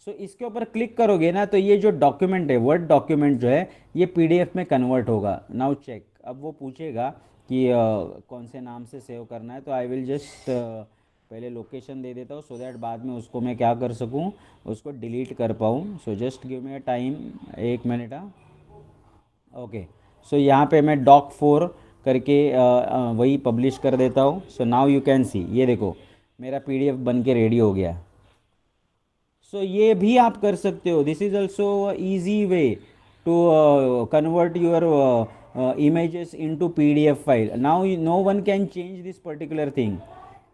सो इसके ऊपर क्लिक करोगे ना तो ये जो डॉक्यूमेंट है, वर्ड डॉक्यूमेंट जो है, ये पीडीएफ में कन्वर्ट होगा। नाउ चेक, अब वो पूछेगा कि कौन से नाम से सेव करना है, तो आई विल जस्ट पहले लोकेशन दे देता हूँ सो दैट बाद में उसको मैं क्या कर सकूँ, उसको डिलीट कर पाऊँ। So just give me a time, 1 minute. Okay, so यहाँ पे मैं doc4 करके वही पब्लिश कर देता हूँ। सो नाउ यू कैन सी, ये देखो मेरा पीडीएफ बन के रेडी हो गया। सो ये भी आप कर सकते हो, this is also easy way to convert your images into pdf file. Now no one can change this particular thing.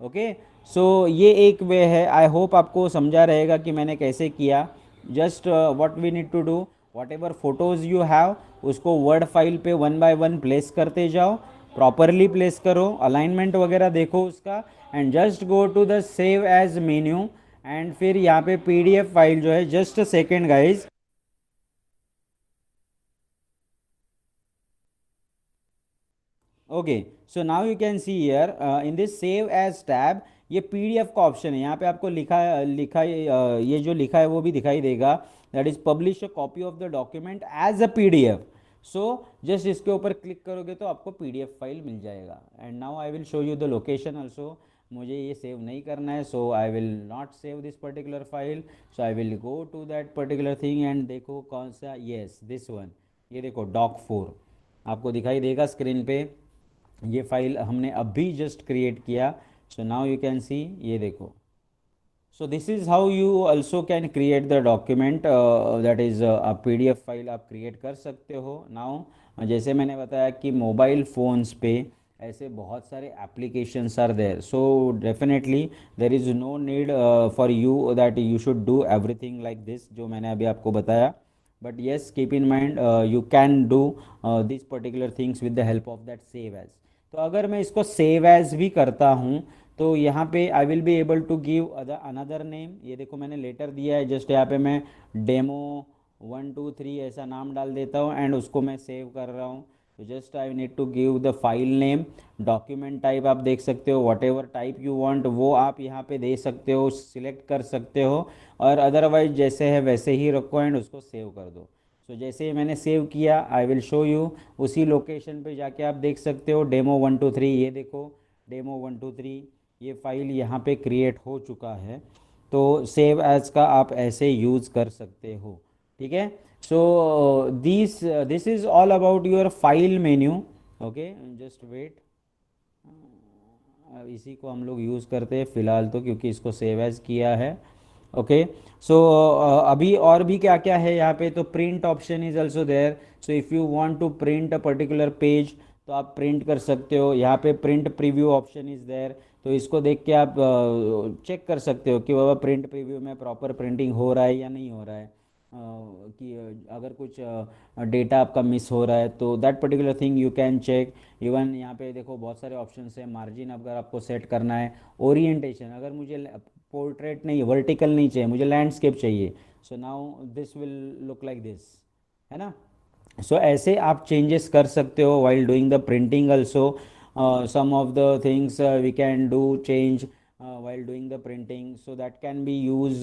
Okay, so ये एक वे है। आई होप आपको समझा रहेगा कि मैंने कैसे किया। Just what we need to do, whatever photos you have उसको वर्ड फाइल पे वन बाय वन प्लेस करते जाओ, प्रॉपरली प्लेस करो, अलाइनमेंट वगैरह देखो उसका, and just go to the save as menu, and फिर यहाँ पे पीडीएफ फाइल जो है, just a second guys. Okay, so now you can see here in this save as tab, ये पीडीएफ का ऑप्शन है। यहाँ पे आपको लिखा लिखा ये जो लिखा है वो भी दिखाई देगा, that is publish a copy of the document as a PDF. So just इसके ऊपर क्लिक करोगे तो आपको पीडीएफ फाइल मिल जाएगा। And now I will show you the location also. मुझे ये सेव नहीं करना है, so I will not save this particular file. So I will go to that particular thing and देखो कौन सा, येस दिस वन, ये देखो doc4। आपको दिखाई देगा स्क्रीन पे, ये फाइल हमने अभी जस्ट क्रिएट किया. सो नाउ यू कैन सी, ये देखो. सो this is how you also can create the document, that is a PDF file आप क्रिएट कर सकते हो. नाउ जैसे मैंने बताया कि मोबाइल फ़ोन्स पे ऐसे बहुत सारे applications are there, so definitely there is no need for you that you should do everything like this जो मैंने अभी आपको बताया. But yes, keep in mind you can do this particular things with the help of that save as. तो अगर मैं इसको save as भी करता हूँ तो यहाँ पे I will be able to give another name. ये देखो मैंने लेटर दिया है, जस्ट यहाँ पे मैं डेमो 1 2 3 ऐसा नाम डाल देता हूँ एंड उसको मैं सेव कर रहा हूँ. तो just I need to give the file name. Document type आप देख सकते हो, whatever type you want वो आप यहाँ पे दे सकते हो, सिलेक्ट कर सकते हो, और अदरवाइज जैसे है वैसे ही रखो एंड उसको सेव कर दो. सो जैसे ही मैंने सेव किया आई विल शो यू, उसी लोकेशन पे जाके आप देख सकते हो डेमो 1 2 3. ये देखो डेमो 1 2 3 ये फाइल यहाँ पे क्रिएट हो चुका है. तो सेव एज का आप ऐसे यूज़ कर सकते हो. ठीक है. So this is all about your file menu. Okay, just wait. इसी को हम लोग यूज़ करते हैं फ़िलहाल तो, क्योंकि इसको सेव एज किया है. ओके. सो अभी और भी क्या क्या है यहाँ पे, तो print option is also there. So if you want to print a particular page तो आप प्रिंट कर सकते हो. यहाँ पे print preview option is there. तो इसको देख के आप चेक कर सकते हो कि बाबा प्रिंट प्रीव्यू में प्रॉपर प्रिंटिंग हो रहा है या नहीं हो रहा है. कि अगर कुछ डेटा आपका मिस हो रहा है तो that particular thing you can check. Even यहाँ पे देखो बहुत सारे ऑप्शंस हैं. मार्जिन अगर आपको सेट करना है, ओरिएंटेशन अगर मुझे पोर्ट्रेट नहीं, वर्टिकल नहीं चाहिए, मुझे लैंडस्केप चाहिए, so now this will look like this, है ना. सो ऐसे आप चेंजेस कर सकते हो while doing the printing also. some of the things we can do change while doing the printing, so that can be used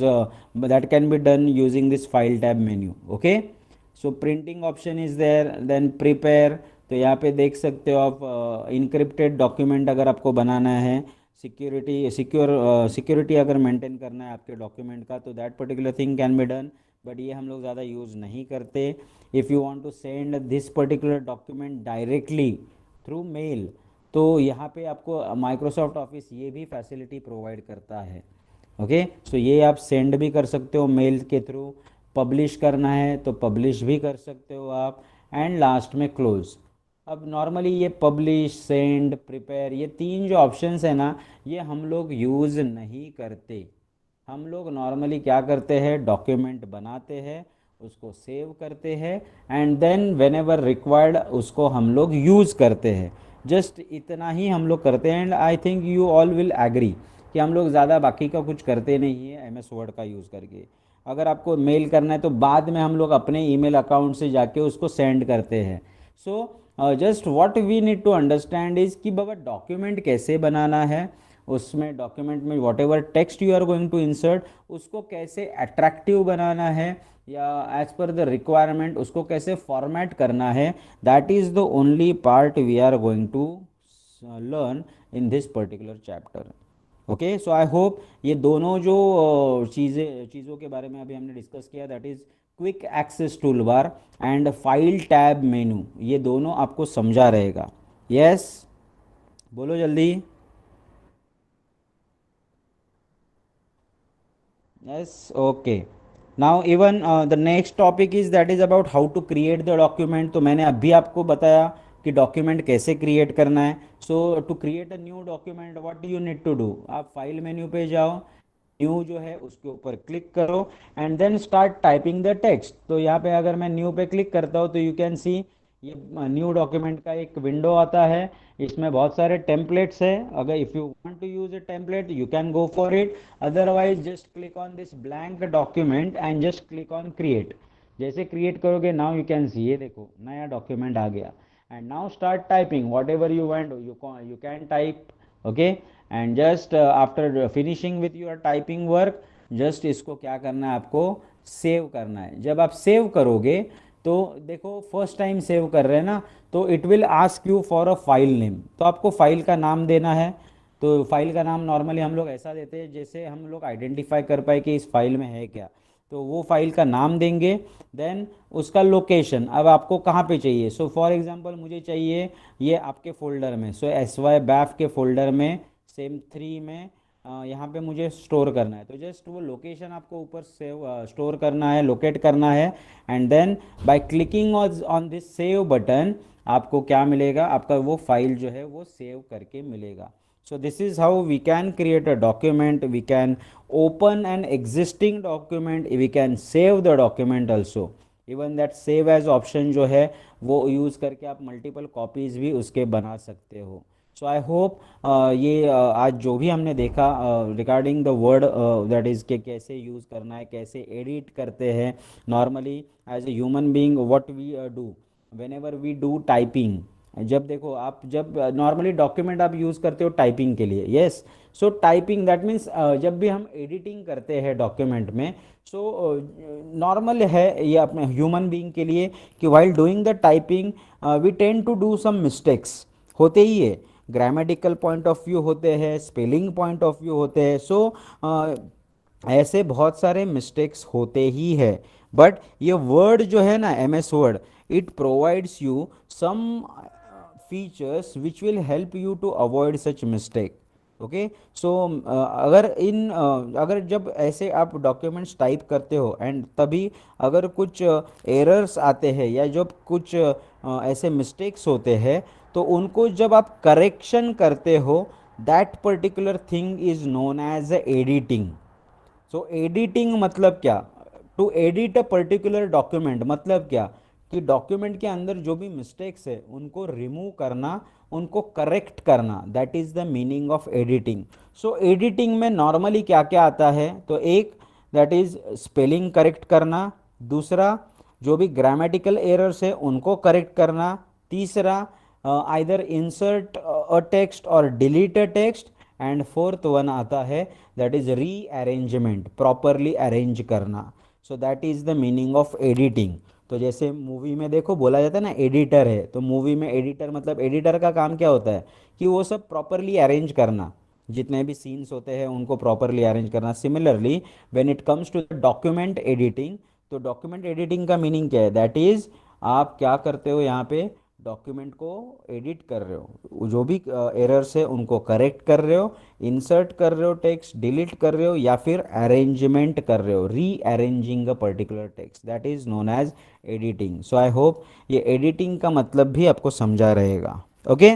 that can be done using this file tab menu. Okay. So printing option is there, then prepare. तो यहाँ पे देख सकते हो आप encrypted document अगर आपको बनाना है, सिक्योरिटी अगर मेंटेन करना है आपके डॉक्यूमेंट का, तो that particular thing can be done. But ये हम लोग ज़्यादा यूज़ नहीं करते. If you want to send this particular document directly through mail, तो यहाँ पे आपको माइक्रोसॉफ्ट ऑफिस ये भी फैसिलिटी प्रोवाइड करता है. ओके. सो ये आप सेंड भी कर सकते हो मेल के थ्रू. पब्लिश करना है तो पब्लिश भी कर सकते हो आप. एंड लास्ट में क्लोज. अब नॉर्मली ये पब्लिश, सेंड, प्रिपेयर, ये 3 जो ऑप्शंस है ना, ये हम लोग यूज़ नहीं करते. हम लोग नॉर्मली क्या करते हैं, डॉक्यूमेंट बनाते हैं, उसको सेव करते हैं and then whenever required उसको हम लोग यूज़ करते हैं. जस्ट इतना ही हम लोग करते हैं. And I think you all will agree कि हम लोग ज़्यादा बाकी का कुछ करते नहीं है MS वर्ड का यूज़ करके. अगर आपको मेल करना है तो बाद में हम लोग अपने ईमेल अकाउंट से जाके उसको सेंड करते हैं. So just what we need to understand is कि बाबा डॉक्यूमेंट कैसे बनाना है, उसमें डॉक्यूमेंट में whatever text you are going to insert उसको कैसे अट्रैक्टिव बनाना है, या एज पर द रिक्वायरमेंट उसको कैसे फॉर्मेट करना है. That is the only part we are going to learn in this particular chapter. Okay. So I hope ये दोनों जो चीज़ों के बारे में अभी हमने डिस्कस किया, that is quick access tool bar and file tab menu, ये दोनों आपको समझा रहेगा. यस, बोलो जल्दी. Yes, okay. Now even the next topic is that is about how to create the document. तो मैंने अभी आपको बताया कि डॉक्यूमेंट कैसे क्रिएट करना है. So to create a new document what do you need to do, आप फाइल मेन्यू पे जाओ, न्यू जो है उसके ऊपर क्लिक करो and then start typing the text. तो यहाँ पे अगर मैं न्यू पे क्लिक करता हूँ तो यू कैन सी ये न्यू डॉक्यूमेंट का एक विंडो आता है. इसमें बहुत सारे टेम्पलेट्स है. अगर if you want to use a template you can go for it, otherwise just click on this blank document and just click on create. जैसे क्रिएट करोगे नाउ यू कैन सी, ये देखो नया डॉक्यूमेंट आ गया. And now start typing whatever you want, you can type. Okay. And just after finishing with your typing work, just इसको क्या करना है, आपको सेव करना है. जब आप सेव करोगे तो देखो फर्स्ट टाइम सेव कर रहे हैं ना, तो it will ask you for a file name. तो आपको फाइल का नाम देना है. तो फाइल का नाम नॉर्मली हम लोग ऐसा देते हैं जैसे हम लोग आइडेंटिफाई कर पाए कि इस फाइल में है क्या. तो वो फाइल का नाम देंगे, देन उसका लोकेशन, अब आपको कहाँ पे चाहिए। सो फॉर एग्जांपल मुझे चाहिए ये आपके फोल्डर में, सो एस वाई बैफ के फोल्डर में SIM3 में यहाँ पे मुझे स्टोर करना है। तो जस्ट वो लोकेशन आपको ऊपर सेव स्टोर करना है, लोकेट करना है, and then by clicking on this save button आपको क्या मिलेगा, आपका वो फाइल जो है वो सेव करके मिलेगा। So this is how we can create a document. We can open an existing document, we can save the document also. Even that save as option जो है वो यूज़ करके आप मल्टीपल कॉपीज़ भी उसके बना सकते हो। सो आई होप ये आज जो भी हमने देखा regarding the word that is के कैसे यूज़ करना है, कैसे एडिट करते हैं normally as a human being, what we do whenever we do typing. जब देखो आप जब नॉर्मली डॉक्यूमेंट आप यूज़ करते हो टाइपिंग के लिए, yes. So typing that means जब भी हम एडिटिंग करते हैं डॉक्यूमेंट में, सो नॉर्मल है ये अपने ह्यूमन बीइंग के लिए कि while doing the typing we tend to do some mistakes, होते ही है। ग्रामेटिकल पॉइंट ऑफ व्यू होते हैं, स्पेलिंग पॉइंट ऑफ व्यू होते हैं। सो ऐसे बहुत सारे मिस्टेक्स होते ही है। बट ये वर्ड जो है ना, MS Word, it provides you some features which will help you to avoid such mistake. Okay, so अगर जब ऐसे आप डॉक्यूमेंट्स टाइप करते हो एंड तभी अगर कुछ एरर्स आते हैं या जब कुछ ऐसे मिस्टेक्स होते हैं, तो उनको जब आप करेक्शन करते हो, that particular thing is known as editing. So editing मतलब क्या, to edit a particular document मतलब क्या, कि डॉक्यूमेंट के अंदर जो भी मिस्टेक्स है उनको रिमूव करना, उनको करेक्ट करना, that is the meaning of editing. So editing में नॉर्मली क्या क्या आता है, तो एक दैट इज स्पेलिंग करेक्ट करना, दूसरा जो भी ग्रामेटिकल एरर्स है उनको करेक्ट करना, तीसरा आइदर इंसर्ट अ टेक्स्ट और delete a text, and fourth one आता है that is rearrangement, properly arrange करना। So that is the meaning of editing. तो जैसे मूवी में देखो बोला जाता है ना एडिटर है, तो मूवी में एडिटर मतलब एडिटर का काम क्या होता है कि वो सब प्रॉपरली अरेंज करना, जितने भी सीन्स होते हैं उनको प्रॉपरली अरेंज करना। Similarly when it comes to document editing, तो डॉक्यूमेंट एडिटिंग का मीनिंग क्या है, दैट इज आप क्या करते हो यहाँ पे, डॉक्यूमेंट को एडिट कर रहे हो, जो भी एरर्स है उनको करेक्ट कर रहे हो, इंसर्ट कर रहे हो टेक्स्ट, डिलीट कर रहे हो, या फिर अरेंजमेंट कर रहे हो, rearranging a particular text, that is known as editing. So I hope ये एडिटिंग का मतलब भी आपको समझा रहेगा। ओके,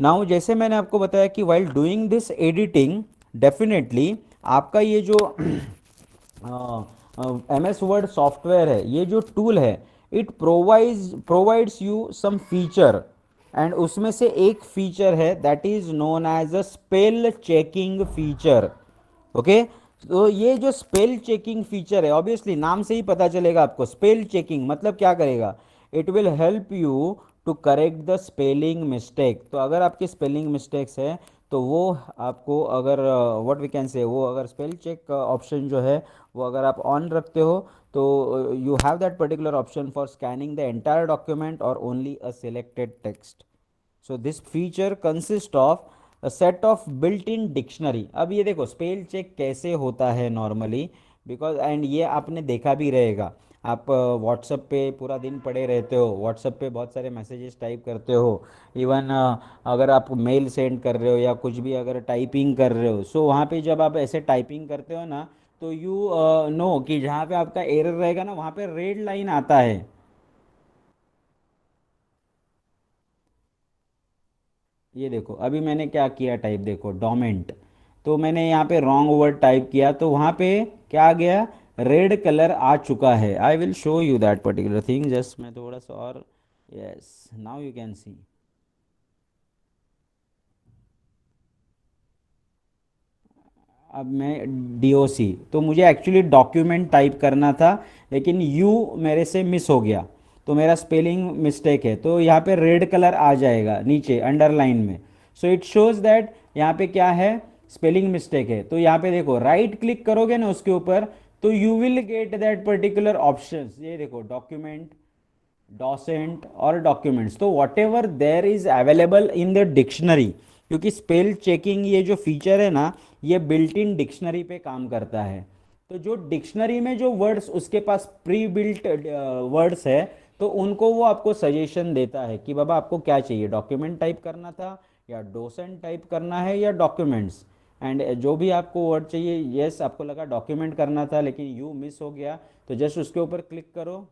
नाउ जैसे मैंने आपको बताया कि while doing this editing, definitely आपका ये जो MS वर्ड सॉफ्टवेयर है, ये जो टूल है, it provides you some feature, and उसमें से एक फीचर है that is known as a spell checking feature. Okay, तो ये जो स्पेल चेकिंग फीचर है, ऑब्वियसली नाम से ही पता चलेगा आपको, स्पेल चेकिंग मतलब क्या करेगा, it will help you to correct the spelling mistake. तो अगर आपकी स्पेलिंग मिस्टेक्स है तो वो आपको, अगर व्हाट वी कैन से, वो अगर स्पेल चेक ऑप्शन जो है वो अगर आप ऑन रखते हो, तो you have that particular option for scanning the entire document और only a selected text. So this feature consist of a set of built in dictionary. अब ये देखो स्पेल चेक कैसे होता है नॉर्मली, बिकॉज एंड ये आपने देखा भी रहेगा, आप व्हाट्सएप पे पूरा दिन पड़े रहते हो, व्हाट्सएप पे बहुत सारे मैसेजेस टाइप करते हो, इवन अगर आप मेल सेंड कर रहे हो या कुछ भी अगर टाइपिंग कर रहे हो, सो वहाँ पे जब आप ऐसे टाइपिंग करते हो ना, तो यू नो कि जहाँ पे आपका एरर रहेगा ना वहाँ पे रेड लाइन आता है। ये देखो अभी मैंने क्या किया टाइप, देखो डोमेंट, तो मैंने यहाँ पे रॉन्ग वर्ड टाइप किया, तो वहाँ पे क्या आ गया, रेड कलर आ चुका है। आई will show you that particular thing, just मैं थोड़ा सा और, yes now you can see. अब मैं DOC, तो मुझे एक्चुअली डॉक्यूमेंट टाइप करना था, लेकिन यू मेरे से मिस हो गया, तो मेरा स्पेलिंग मिस्टेक है, तो यहाँ पे रेड कलर आ जाएगा नीचे अंडरलाइन में। सो इट शोज दैट यहाँ पे क्या है, स्पेलिंग मिस्टेक है। तो यहाँ पे देखो राइट क्लिक करोगे ना उसके ऊपर, तो you will get that particular option, ये देखो डॉक्यूमेंट, डॉसेंट और डॉक्यूमेंट्स, तो what ever there is available in the dictionary, क्योंकि स्पेल चेकिंग ये जो फीचर है ना, ये बिल्ट इन डिक्शनरी पे काम करता है। तो जो डिक्शनरी में जो वर्ड्स उसके पास प्री बिल्ट वर्ड्स है, तो उनको वो आपको सजेशन देता है कि बाबा आपको क्या चाहिए, डॉक्यूमेंट टाइप करना था या डोसेंट टाइप करना है या डॉक्यूमेंट्स। एंड जो भी आपको वर्ड चाहिए, यस आपको लगा डॉक्यूमेंट करना था लेकिन यू मिस हो गया, तो जस्ट उसके ऊपर क्लिक करो,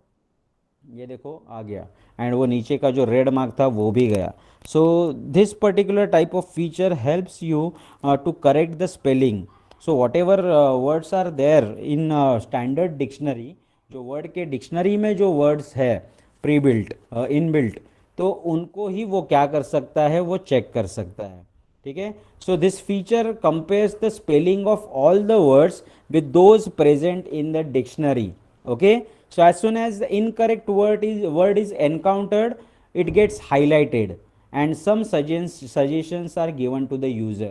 ये देखो आ गया, एंड वो नीचे का जो रेड मार्क था वो भी गया। So this particular type of feature helps you to correct the spelling. So whatever words are there in standard dictionary, जो वर्ड के डिक्शनरी में जो वर्ड्स है प्री बिल्ट इन बिल्ट, तो उनको ही वो क्या कर सकता है, वो चेक कर सकता है। ठीक है। So this feature compares the spelling of all the words with those present in the dictionary. Okay, so as soon as the incorrect word is encountered, it gets highlighted and some suggestions are given to the user.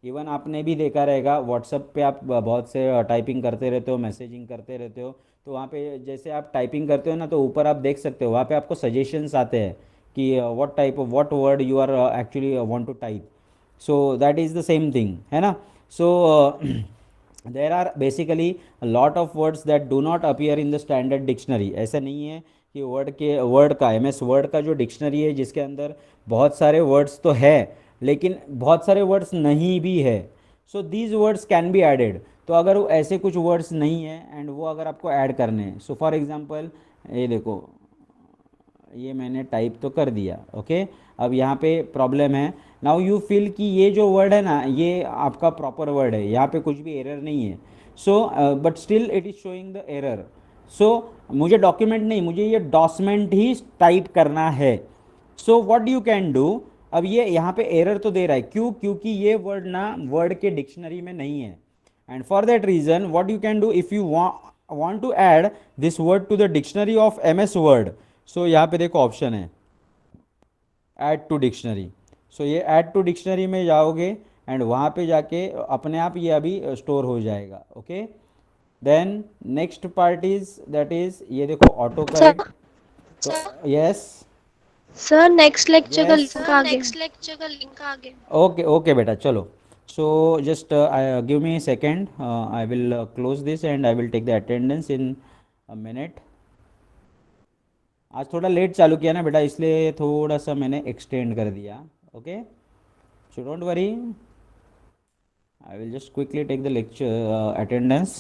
Even आपने भी देखा रहेगा WhatsApp पे आप बहुत से typing करते रहते हो, मैसेजिंग करते रहते हो, तो वहाँ पे जैसे आप टाइपिंग करते हो ना, तो ऊपर आप देख सकते हो वहाँ पे आपको सजेशंस आते हैं कि what type of what word you are actually want to type. So that is the same thing है ना। So there are basically lot of words that do not appear in the standard dictionary. ऐसा नहीं है कि word का M S word का जो dictionary है जिसके अंदर बहुत सारे वर्ड्स तो है लेकिन बहुत सारे वर्ड्स नहीं भी है। So these words can be added. तो अगर वो ऐसे कुछ वर्ड्स नहीं है एंड वो अगर आपको ऐड करने हैं, सो फॉर एग्जांपल ये देखो, ये मैंने टाइप तो कर दिया। ओके, अब यहाँ पे प्रॉब्लम है। नाउ यू फील कि ये जो वर्ड है ना ये आपका प्रॉपर वर्ड है, यहाँ पे कुछ भी एरर नहीं है। So but still it is showing the error. So मुझे डॉक्यूमेंट नहीं, मुझे ये डॉसमेंट ही टाइप करना है। सो व्हाट यू कैन डू, अब ये यहाँ पे एरर तो दे रहा है, क्यों? क्योंकि ये वर्ड ना वर्ड के डिक्शनरी में नहीं है। And for that reason what you can do, if you want to add this word to the dictionary of ms word, so यहाँ पे देखो ऑप्शन है ऐड टू डिक्शनरी। सो ये ऐड टू डिक्शनरी में जाओगे एंड वहाँ पे जाके अपने आप ये अभी स्टोर हो जाएगा। Okay, then next part is that is ये देखो ऑटो सर करेक्ट। तो यस, सर नेक्स्ट लेक्चर का यस, लिंक आ गया। ओके ओके बेटा चलो। So just give me second, I will close this and I will take the attendance in a minute. आज थोड़ा लेट चालू किया ना बेटा, इसलिए थोड़ा सा मैंने एक्सटेंड कर दिया। Okay, so don't worry, I will just quickly take the lecture attendance.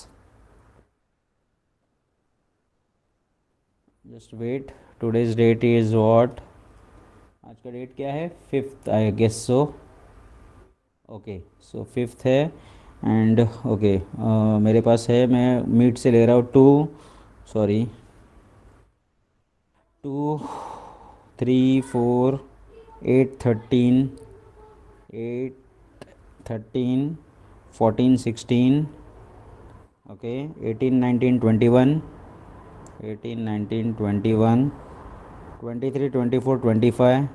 Just wait. Today's date is what? आज का डेट क्या है? 5th I guess so. Okay, so 5th है एंड ओके मेरे पास है, मैं मीट से ले रहा हूँ 2, 3, 4, 8, 13, 8, 13, 14, 16, okay, 18, 19, 21, 18, 19, 21, 23, 24, 25,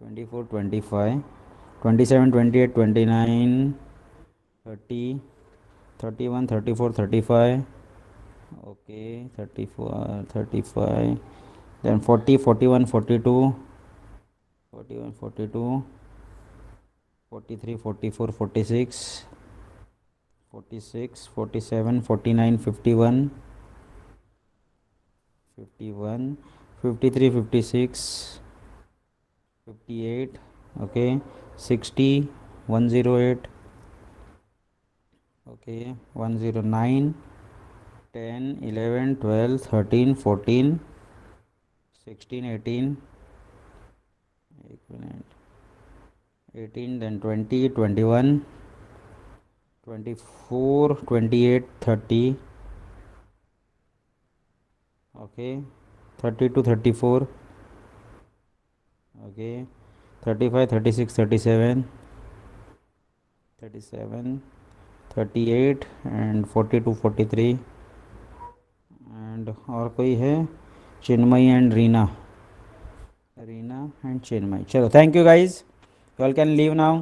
24, 25, 27, 28, 29, 30, 31, 34, 35, okay, 34, 35, then 40, 41, 42, 41, 42, 43, 44, 46, 46, 47, 49, 51, 51, 53, 56, 58, okay, 60, 108, okay, 109, 10, 11, 12, 13, 14, 16, 18, 18, then 20, 21, 24, 28, 30, okay, 32, 34, okay, 35, 36, 37, 37, 38 and 42, 43 and और कोई है? Chinmayi and Reena, Reena and Chinmayi. चलो thank you guys, you all can leave now.